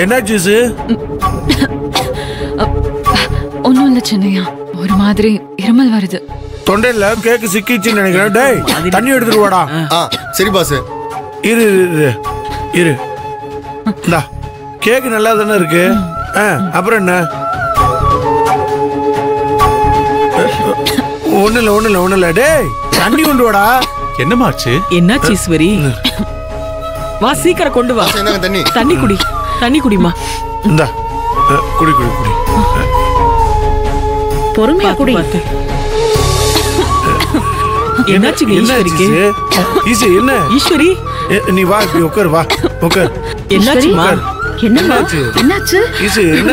என்னாச்சு? ஒன்னும் இல்ல சின்னையா, ஒரு மாதிரி இருமல் வருது. தொண்டையில கேக்கு சிக்கிச்சுன்னு நினைக்கிறேன். டேய், தண்ணி எடுத்துட்டு வாடா. சரி பாஸ். இரு இரு இரு. இந்தா, கேக்கு நல்லா தானே இருக்கு. அப்புறம் என்ன? ஒண்ணு இல்ல. டேய், தண்ணி கொண்டு வாடா. என்னமாச்சு? என்னாச்சு ஈஸ்வரி? வா சீக்கிரம் கொண்டு வா. தண்ணி தண்ணி குடி, தண்ணி குடிமா. இந்தா, குடி. பொறுமையா குடி. என்னாச்சு ஈஸ்வரிக்கு? என்ன ஈஸ்வரி, நீ வா, இப்படி உட்கார். வா உட்கார். என்னாச்சுமா? என்னாச்சு?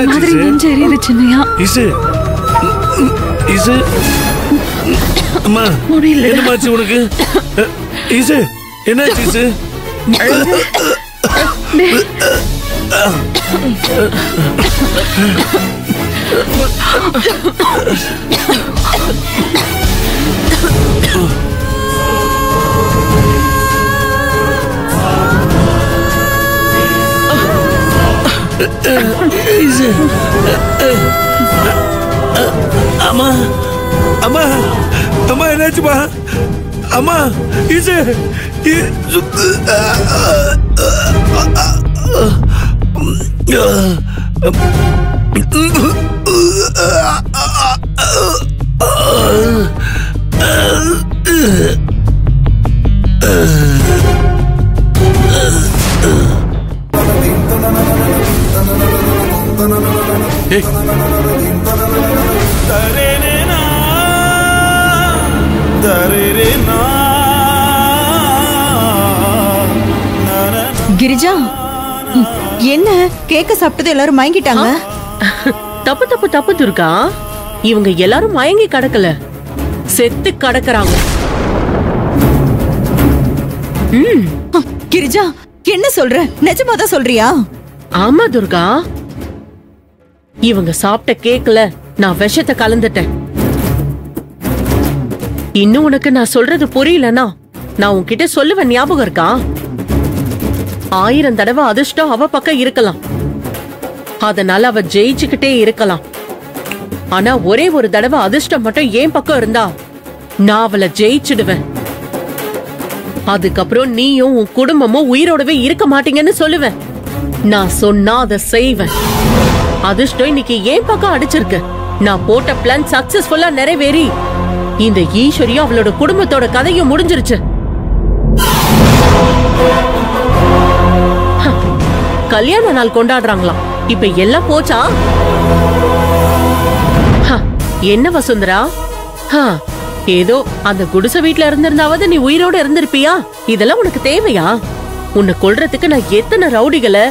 மாதிரி நெஞ்சு எரியுது சின்னையா. அம்மா, என்னமாச்சு உனக்கு? என்னாச்சு? அம்மா என்னாச்சுமா? அம்மா, கிரிஜா, என்ன கேக்க சாப்பிட்டது எல்லாரும் மயங்கிட்டாங்க? தப்பு துர்கா. இவங்க எல்லாரும் மயங்கி கிடக்கல, செத்து கிடக்குறாங்க. கிரிஜா, என்ன சொல்ற? நிஜமாதான் சொல்றியா? ஆமா துர்கா, இவங்க சாப்பிட்ட கேக்கல நான் விஷத்தை கலந்துட்டேன். இன்னும் உனக்கு நான் சொல்றது புரியலனா நான் உன்கிட்ட சொல்லுவேன், ஞாபகம் இருக்கா? 1000 தடவை அதிர்ஷ்டம் அவ பக்கம் இருக்கலாம், அதனால அவ ஜெயிச்சுக்கிட்டே இருக்கலாம். ஆனா ஒரே ஒரு தடவை அதிர்ஷ்டம் மட்டும் என் பக்கம் இருந்தா நான் அவளை ஜெயிச்சிடுவேன். அதுக்கப்புறம் நீயும் உன் குடும்பமும் உயிரோடவே இருக்க மாட்டீங்கன்னு சொல்லுவேன். நான் சொன்னா அதை செய்வேன். அதிர்ஷ்டம் இன்னைக்கு என் பக்கம் அடிச்சிருக்கு. நான் போட்ட பிளான் சக்சஸ்ஃபுல்லா நிறைவேறி இந்த ஈஸ்வரியும் அவளோட குடும்பத்தோட கதையும் முடிஞ்சிருச்சு. கல்யாண நாள் கொண்டாடுறாங்களாம். இப்ப எல்லாம் போச்சா? என்ன வசுந்தரா, ஏதோ அந்த குடிசை வீட்டுல இருந்திருந்தாவது நீ உயிரோட இருந்திருப்பியா? இதெல்லாம் உனக்கு தேவையா? உன்னை கொல்றதுக்கு நான் எத்தனை ரவுடிகளை,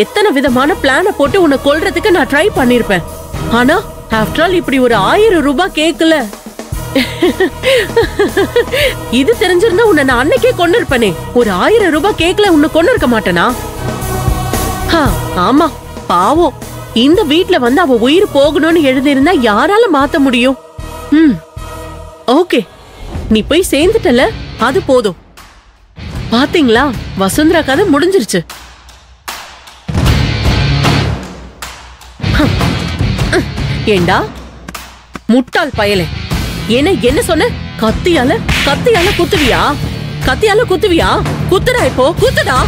எத்தனை விதமான பிளான போட்டு உன்னை கொல்றதுக்கு நான் ட்ரை பண்ணிருப்பேன். ஆனா ஆஃப்டர் ஆல் இப்படி ஒரு 1000 ரூபாய் கேக்கல. இது தெரிஞ்சிருந்தா உன்னை நான் அன்னைக்கே கொண்டு இருப்பேனே. ஒரு 1000 ரூபாய் கேக்கல உன்னை கொண்டு இருக்க மாட்டேனா? ஆமா, பாவம். இந்த வீட்ல வந்து அவ உயிர் போகணும்னு எழுதியிருந்தா யாரால மாத்த முடியும்? ஓகே, நீ போய் சேர்ந்துட்டல, அது போதும். பாத்தீங்களா, வசுந்தரா கதை முடிஞ்சிருச்சு. ஏண்டா முட்டாள் பயலே, என்ன சொன்ன? கத்தியால குத்துவியா? குத்துடா, இப்போ குத்துடா.